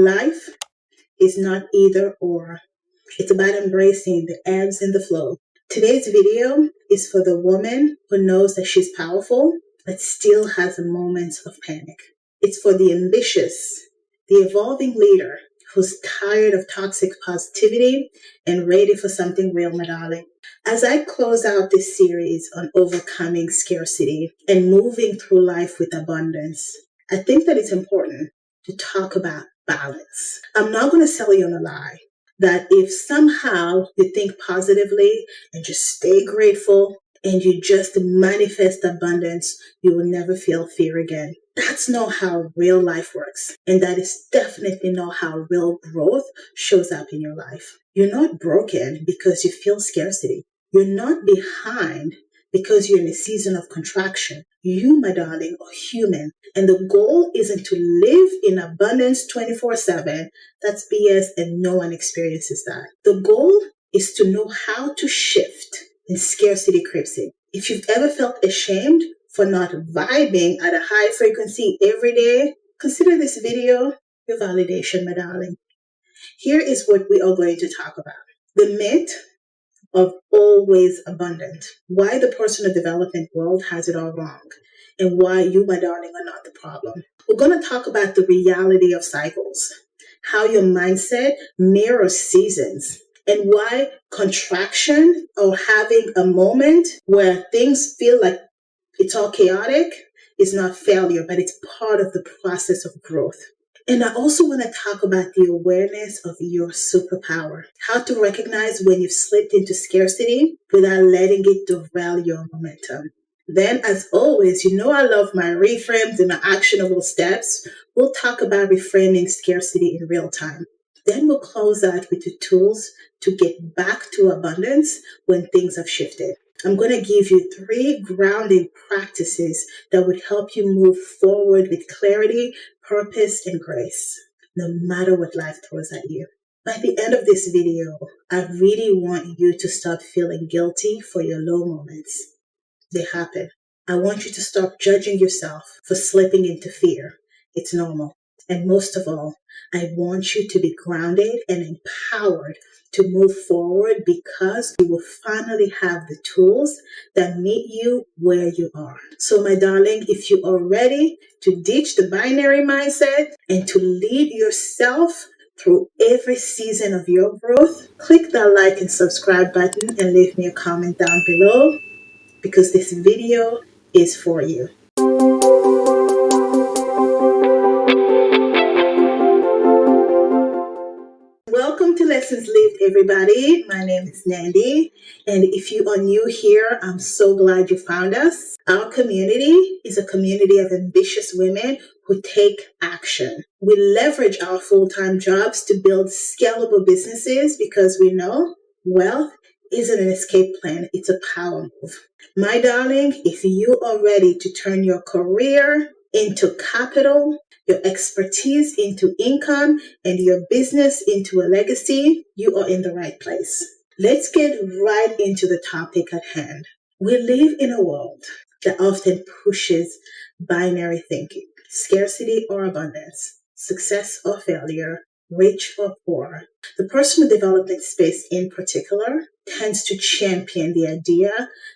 Life is not either or. It's about embracing the ebbs and the flow. Today's video is for the woman who knows that she's powerful, but still has moments of panic. It's for the ambitious, the evolving leader who's tired of toxic positivity and ready for something real, my darling. As I close out this series on overcoming scarcity and moving through life with abundance, I think that it's important to talk about balance. I'm not going to sell you on a lie that if somehow you think positively and just stay grateful and you just manifest abundance, you will never feel fear again. That's not how real life works. And that is definitely not how real growth shows up in your life. You're not broken because you feel scarcity. You're not behind because you're in a season of contraction. You, my darling, are human. And the goal isn't to live in abundance 24/7. That's BS and no one experiences that. The goal is to know how to shift when scarcity creeps in. If you've ever felt ashamed for not vibing at a high frequency every day, consider this video your validation, my darling. Here is what we are going to talk about. The myth of always abundant. Why the personal development world has it all wrong. And why you, my darling, are not the problem. We're going to talk about the reality of cycles. How your mindset mirrors seasons. And why contraction or having a moment where things feel like it's all chaotic is not failure, but it's part of the process of growth. And I also want to talk about the awareness of your superpower. How to recognize when you've slipped into scarcity without letting it derail your momentum. Then, as always, you know I love my reframes and my actionable steps. We'll talk about reframing scarcity in real time. Then we'll close out with the tools to get back to abundance when things have shifted. I'm going to give you 3 grounding practices that would help you move forward with clarity, purpose, and grace, no matter what life throws at you. By the end of this video, I really want you to stop feeling guilty for your low moments. They happen. I want you to stop judging yourself for slipping into fear. It's normal. And most of all, I want you to be grounded and empowered to move forward because you will finally have the tools that meet you where you are. So, my darling, if you are ready to ditch the binary mindset and to lead yourself through every season of your growth, click that like and subscribe button and leave me a comment down below because this video is for you. Welcome to Lessons Lived, everybody. My name is Nandi, and if you are new here, I'm so glad you found us. Our community is a community of ambitious women who take action. We leverage our full-time jobs to build scalable businesses because we know wealth isn't an escape plan, it's a power move. My darling, if you are ready to turn your career into capital, your expertise into income, and your business into a legacy, you are in the right place. Let's get right into the topic at hand. We live in a world that often pushes binary thinking, scarcity or abundance, success or failure, rich or poor. The personal development space in particular tends to champion the idea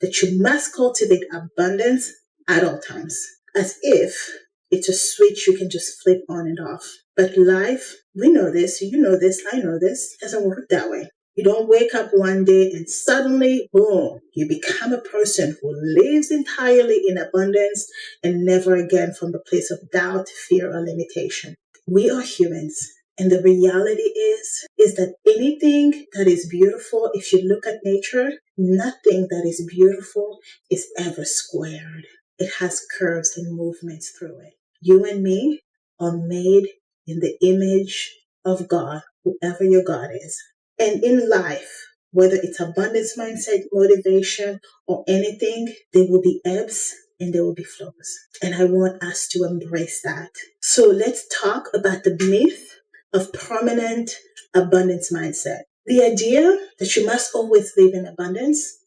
that you must cultivate abundance at all times, as if it's a switch you can just flip on and off. But life, we know this, you know this, I know this, doesn't work that way. You don't wake up one day and suddenly, boom, you become a person who lives entirely in abundance and never again from the place of doubt, fear, or limitation. We are humans. And the reality is that anything that is beautiful, if you look at nature, nothing that is beautiful is ever squared. It has curves and movements through it. You and me are made in the image of God, whoever your God is. And in life, whether it's abundance mindset, motivation, or anything, there will be ebbs and there will be flows. And I want us to embrace that. So let's talk about the myth of permanent abundance mindset. The idea that you must always live in abundance,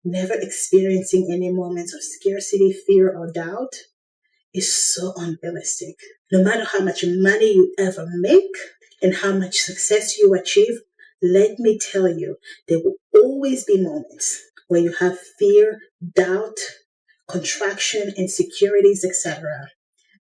never experiencing any moments of scarcity, fear, or doubt, is so unrealistic. No matter how much money you ever make, and how much success you achieve, let me tell you, there will always be moments where you have fear, doubt, contraction, insecurities, etc.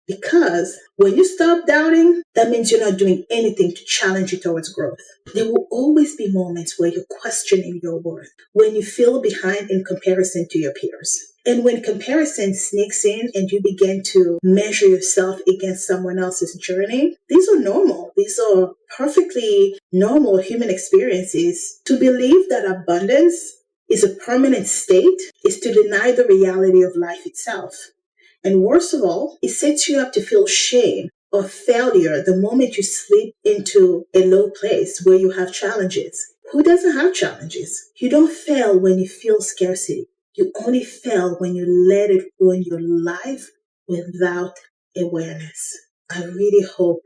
Because when you stop doubting, that means you're not doing anything to challenge you towards growth. There will always be moments where you're questioning your worth, when you feel behind in comparison to your peers. And when comparison sneaks in and you begin to measure yourself against someone else's journey, these are normal. These are perfectly normal human experiences. To believe that abundance is a permanent state is to deny the reality of life itself. And worst of all, it sets you up to feel shame or failure the moment you slip into a low place where you have challenges. Who doesn't have challenges? You don't fail when you feel scarcity. You only fail when you let it ruin your life without awareness. I really hope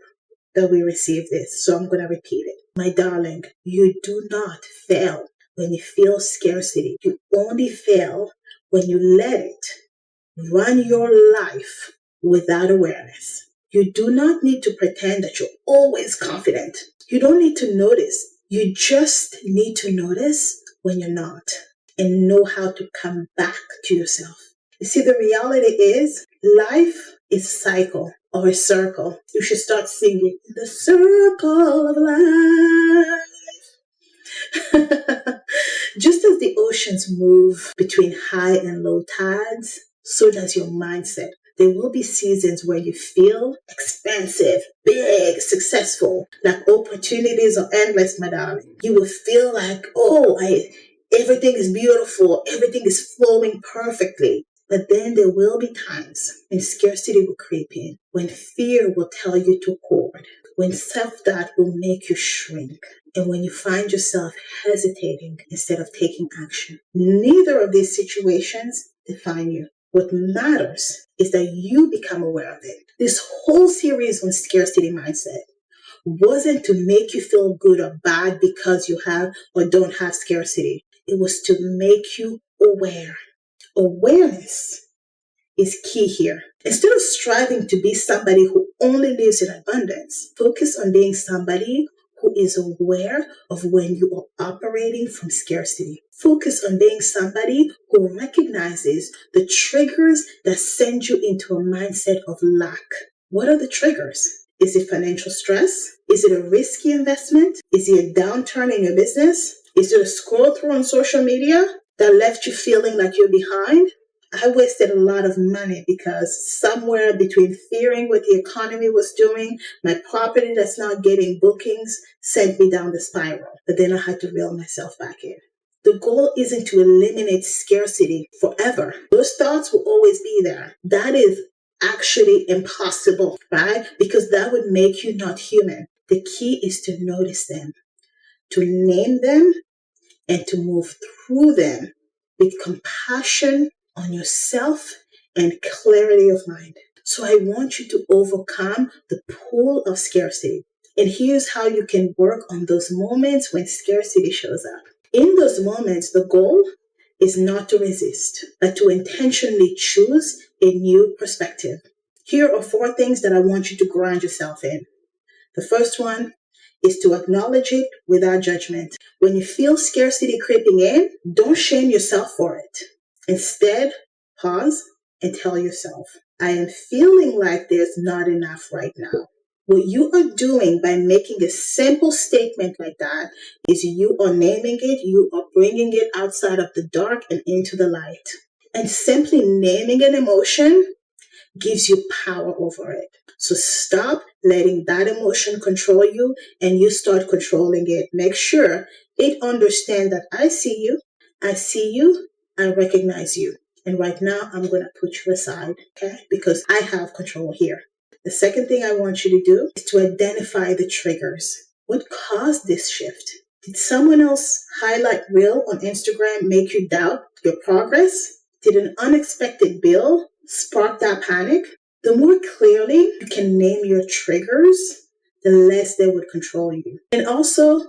that we receive this, so I'm going to repeat it. My darling, you do not fail when you feel scarcity. You only fail when you let it run your life without awareness. You do not need to pretend that you're always confident. You don't need to notice. You just need to notice when you're not and know how to come back to yourself. You see, the reality is life is a cycle or a circle. You should start singing the circle of life. Just as the oceans move between high and low tides, so does your mindset. There will be seasons where you feel expansive, big, successful, like opportunities are endless, my darling. You will feel like, everything is beautiful, everything is flowing perfectly. But then there will be times when scarcity will creep in, when fear will tell you to hoard, when self-doubt will make you shrink, and when you find yourself hesitating instead of taking action. Neither of these situations define you. What matters is that you become aware of it. This whole series on scarcity mindset wasn't to make you feel good or bad because you have or don't have scarcity. It was to make you aware. Awareness is key here. Instead of striving to be somebody who only lives in abundance, focus on being somebody who is aware of when you are operating from scarcity. Focus on being somebody who recognizes the triggers that send you into a mindset of lack. What are the triggers? Is it financial stress? Is it a risky investment? Is it a downturn in your business? Is it a scroll through on social media that left you feeling like you're behind? I wasted a lot of money because somewhere between fearing what the economy was doing, my property that's not getting bookings sent me down the spiral. But then I had to reel myself back in. The goal isn't to eliminate scarcity forever. Those thoughts will always be there. That is actually impossible, right? Because that would make you not human. The key is to notice them, to name them, and to move through them with compassion on yourself and clarity of mind. So I want you to overcome the pull of scarcity. And here's how you can work on those moments when scarcity shows up. In those moments, the goal is not to resist, but to intentionally choose a new perspective. Here are 4 things that I want you to ground yourself in. The first one is to acknowledge it without judgment. When you feel scarcity creeping in, don't shame yourself for it. Instead, pause and tell yourself, I am feeling like there's not enough right now. What you are doing by making a simple statement like that is you are naming it, you are bringing it outside of the dark and into the light. And simply naming an emotion gives you power over it. So stop letting that emotion control you and you start controlling it. Make sure it understands that I see you, I recognize you. And right now I'm going to put you aside, okay? Because I have control here. The second thing I want you to do is to identify the triggers. What caused this shift? Did someone else highlight reel on Instagram make you doubt your progress? Did an unexpected bill spark that panic? The more clearly you can name your triggers, the less they would control you. And also,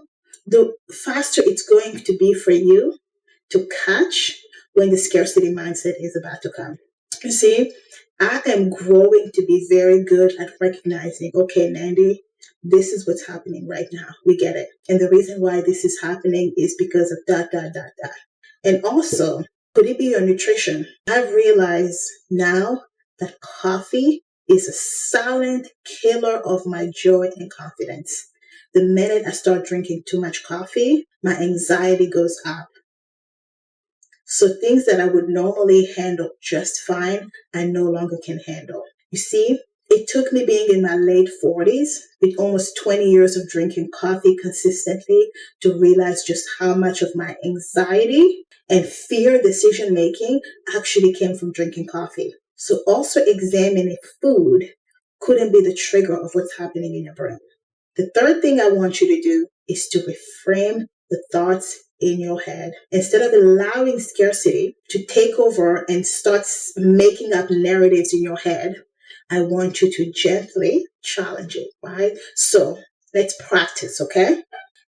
the faster it's going to be for you to catch when the scarcity mindset is about to come. You see, I am growing to be very good at recognizing, okay, Nandy, This is what's happening right now. We get it. And the reason why this is happening is because of dot, dot, dot, dot. And also, could it be your nutrition? I've realized now that coffee is a silent killer of my joy and confidence. The minute I start drinking too much coffee, my anxiety goes up. So things that I would normally handle just fine, I no longer can handle. You see, it took me being in my late 40s with almost 20 years of drinking coffee consistently to realize just how much of my anxiety and fear decision making actually came from drinking coffee. So also examine if food couldn't be the trigger of what's happening in your brain. The third thing I want you to do is to reframe the thoughts in your head. Instead of allowing scarcity to take over and start making up narratives in your head, I want you to gently challenge it, right? So let's practice, okay?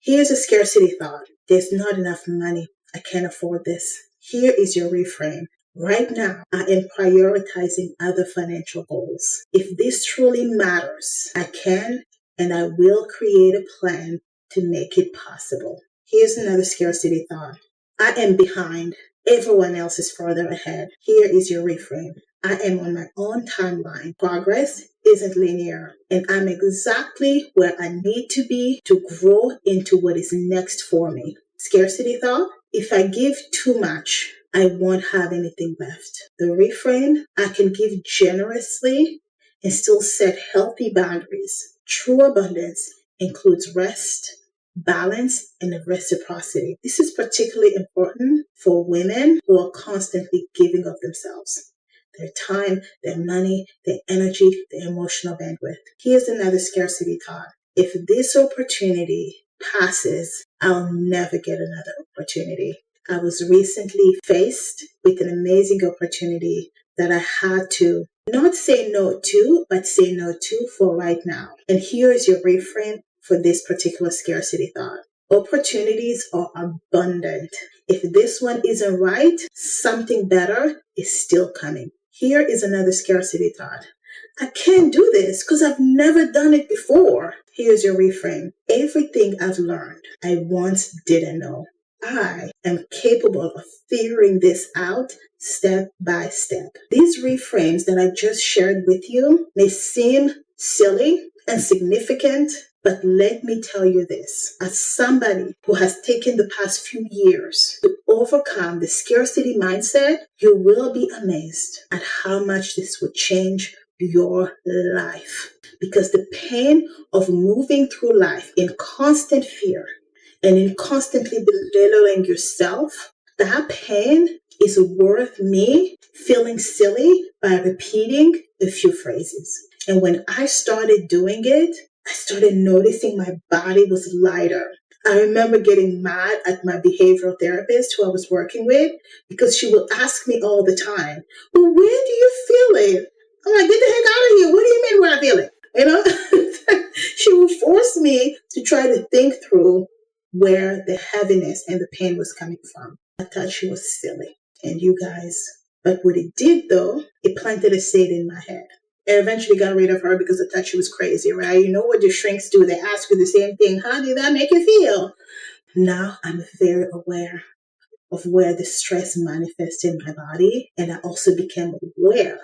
Here's a scarcity thought. There's not enough money. I can't afford this. Here is your reframe. Right now, I am prioritizing other financial goals. If this truly matters, I can and I will create a plan to make it possible. Here's another scarcity thought. I am behind. Everyone else is further ahead. Here is your reframe. I am on my own timeline. Progress isn't linear, and I'm exactly where I need to be to grow into what is next for me. Scarcity thought. If I give too much, I won't have anything left. The reframe, I can give generously and still set healthy boundaries. True abundance includes rest, balance, and reciprocity. This is particularly important for women who are constantly giving of themselves. Their time, their money, their energy, their emotional bandwidth. Here's another scarcity thought. If this opportunity passes, I'll never get another opportunity. I was recently faced with an amazing opportunity that I had to not say no to, but say no to for right now. And here is your reframe for this particular scarcity thought. Opportunities are abundant. If this one isn't right, something better is still coming. Here is another scarcity thought. I can't do this because I've never done it before. Here's your reframe. Everything I've learned, I once didn't know. I am capable of figuring this out step by step. These reframes that I just shared with you may seem silly and significant, but let me tell you this. As somebody who has taken the past few years to overcome the scarcity mindset, you will be amazed at how much this would change your life. Because the pain of moving through life in constant fear and in constantly belittling yourself, that pain is worth me feeling silly by repeating a few phrases. And when I started doing it, I started noticing my body was lighter. I remember getting mad at my behavioral therapist who I was working with because she would ask me all the time, well, where do you feel it? I'm like, get the heck out of here. What do you mean where I feel it? You know, she would force me to try to think through where the heaviness and the pain was coming from. I thought she was silly. And you guys, but what it did though, it planted a seed in my head. I eventually got rid of her because I thought she was crazy, right? You know what your shrinks do? They ask you the same thing. How did that make you feel? Now I'm very aware of where the stress manifests in my body. And I also became aware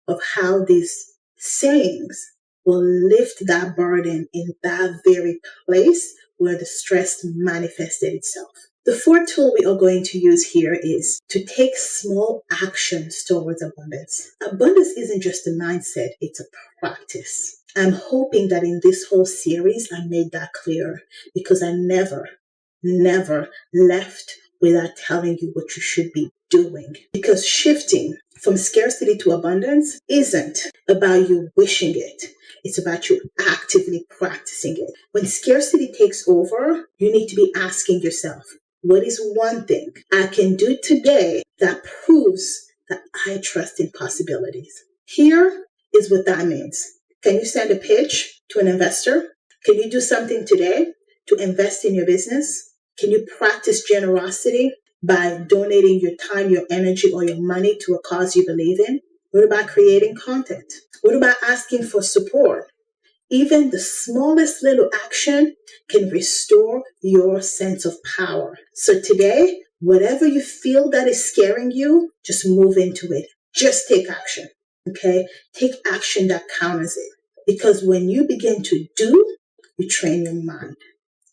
of how these sayings will lift that burden in that very place where the stress manifested itself. The fourth tool we are going to use here is to take small actions towards abundance. Abundance isn't just a mindset, it's a practice. I'm hoping that in this whole series, I made that clear because I never left without telling you what you should be doing. Because shifting from scarcity to abundance isn't about you wishing it. It's about you actively practicing it. When scarcity takes over, you need to be asking yourself, what is one thing I can do today that proves that I trust in possibilities? Here is what that means. Can you send a pitch to an investor? Can you do something today to invest in your business? Can you practice generosity by donating your time, your energy, or your money to a cause you believe in? What about creating content? What about asking for support? Even the smallest little action can restore your sense of power. So today, whatever you feel that is scaring you, just move into it. Just take action. Okay? Take action that counters it. Because when you begin to do, you train your mind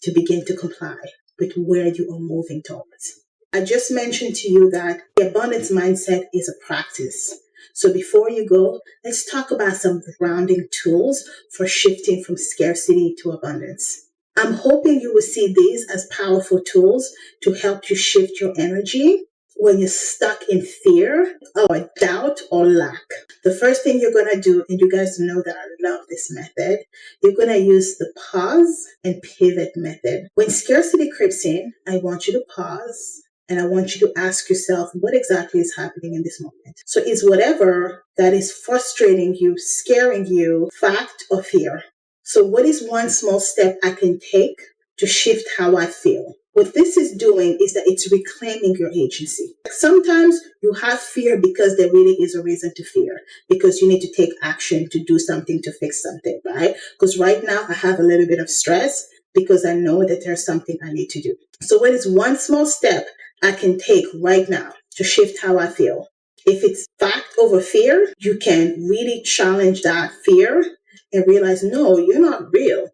to begin to comply with where you are moving towards. I just mentioned to you that the abundance mindset is a practice. So before you go, let's talk about some grounding tools for shifting from scarcity to abundance. I'm hoping you will see these as powerful tools to help you shift your energy when you're stuck in fear or doubt or lack. The first thing you're going to do, and you guys know that I love this method, you're going to use the pause and pivot method. When scarcity creeps in, I want you to pause and I want you to ask yourself what exactly is happening in this moment. So is whatever that is frustrating you, scaring you, fact or fear? So what is one small step I can take to shift how I feel? What this is doing is that it's reclaiming your agency. Sometimes you have fear because there really is a reason to fear, because you need to take action to do something, to fix something, right? Because right now I have a little bit of stress because I know that there's something I need to do. So what is one small step I can take right now to shift how I feel? If it's fact over fear, you can really challenge that fear and realize, no, you're not real.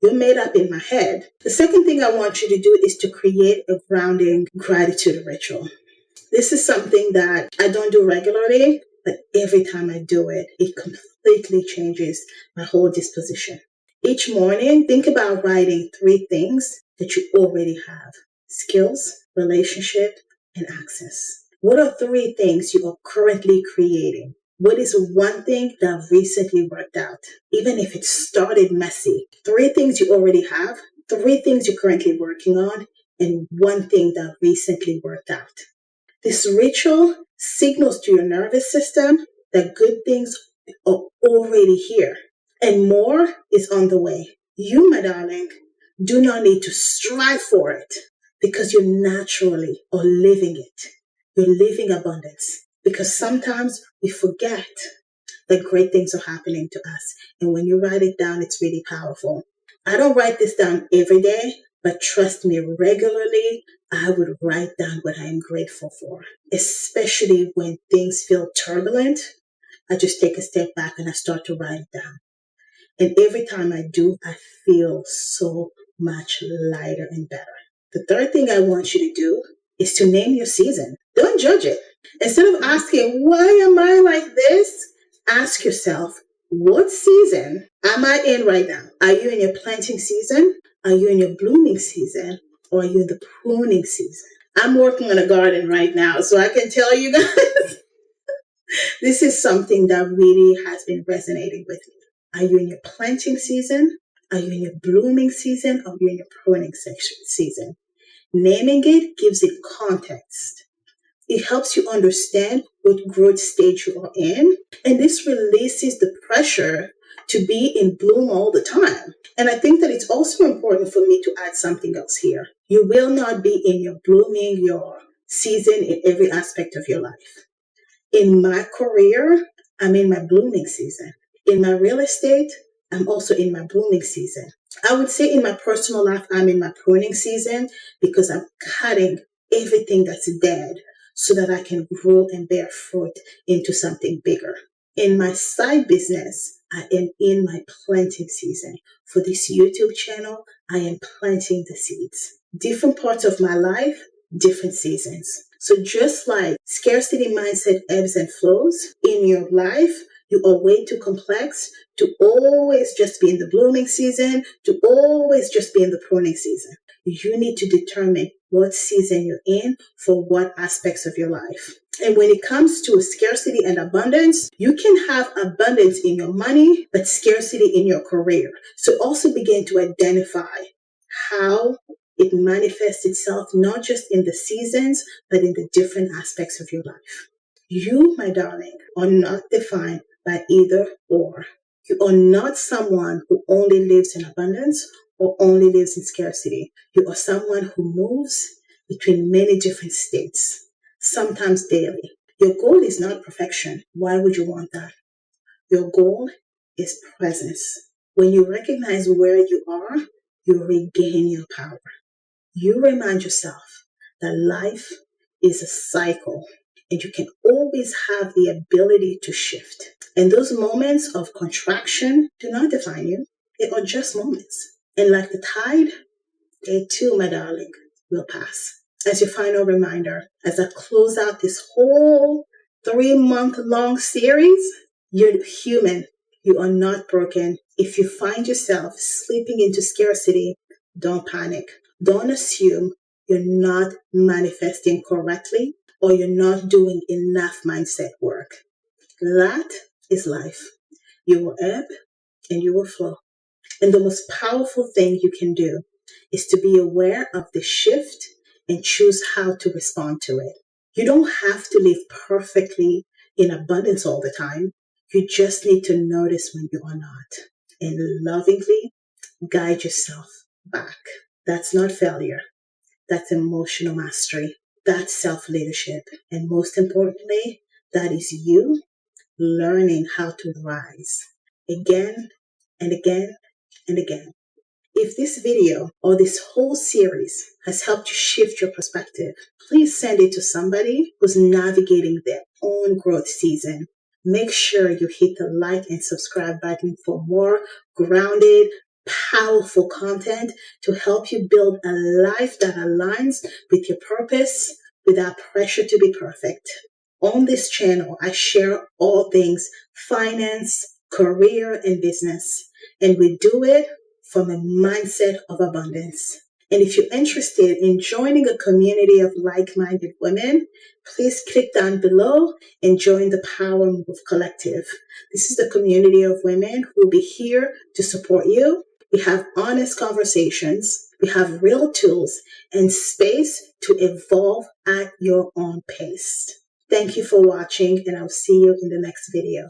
You're made up in my head. The second thing I want you to do is to create a grounding gratitude ritual. This is something that I don't do regularly, but every time I do it, it completely changes my whole disposition. Each morning, think about writing 3 things that you already have: skills, relationship, and access. What are 3 things you are currently creating? What is one thing that recently worked out? Even if it started messy. 3 things you already have, 3 things you're currently working on, and 1 thing that recently worked out. This ritual signals to your nervous system that good things are already here and more is on the way. You, my darling, do not need to strive for it because you naturally are living it. You're living abundance because sometimes we forget that great things are happening to us. And when you write it down, it's really powerful. I don't write this down every day, but trust me, regularly, I would write down what I am grateful for, especially when things feel turbulent. I just take a step back and I start to write it down. And every time I do, I feel so much lighter and better. The third thing I want you to do is to name your season. Don't judge it. Instead of asking, why am I like this? Ask yourself, what season am I in right now? Are you in your planting season? Are you in your blooming season? Or are you in the pruning season? I'm working on a garden right now, so I can tell you guys, this is something that really has been resonating with me. Are you in your planting season? Are you in your blooming season? Or are you in your pruning season? Naming it gives it context. It helps you understand what growth stage you are in. And this releases the pressure to be in bloom all the time. And I think that it's also important for me to add something else here. You will not be in your blooming, your season in every aspect of your life. In my career, I'm in my blooming season. In my real estate, I'm also in my blooming season. I would say in my personal life, I'm in my pruning season because I'm cutting everything that's dead so that I can grow and bear fruit into something bigger. In my side business, I am in my planting season. For this YouTube channel, I am planting the seeds. Different parts of my life, different seasons. So just like scarcity mindset ebbs and flows in your life, you are way too complex to always just be in the blooming season, to always just be in the pruning season. You need to determine what season you're in for what aspects of your life. And when it comes to scarcity and abundance, you can have abundance in your money, but scarcity in your career. So also begin to identify how it manifests itself, not just in the seasons, but in the different aspects of your life. You, my darling, are not defined by either or. You are not someone who only lives in abundance or only lives in scarcity. You are someone who moves between many different states, sometimes daily. Your goal is not perfection. Why would you want that? Your goal is presence. When you recognize where you are, you regain your power. You remind yourself that life is a cycle and you can always have the ability to shift. And those moments of contraction do not define you. They are just moments. And like the tide, they too, my darling, will pass. As your final reminder, as I close out this whole 3-month long series, you're human. You are not broken. If you find yourself slipping into scarcity, don't panic. Don't assume you're not manifesting correctly or you're not doing enough mindset work. That is life. You will ebb and you will flow. And the most powerful thing you can do is to be aware of the shift and choose how to respond to it. You don't have to live perfectly in abundance all the time. You just need to notice when you are not and lovingly guide yourself back. That's not failure. That's emotional mastery. That's self-leadership. And most importantly, that is you learning how to rise again and again and again. If this video or this whole series has helped you shift your perspective, please send it to somebody who's navigating their own growth season. Make sure you hit the like and subscribe button for more grounded, powerful content to help you build a life that aligns with your purpose without pressure to be perfect. On this channel, I share all things finance, career, and business, and we do it from a mindset of abundance. And if you're interested in joining a community of like-minded women, please click down below and join the Power Move Collective. This is the community of women who will be here to support you. We have honest conversations, we have real tools, and space to evolve at your own pace. Thank you for watching, and I'll see you in the next video.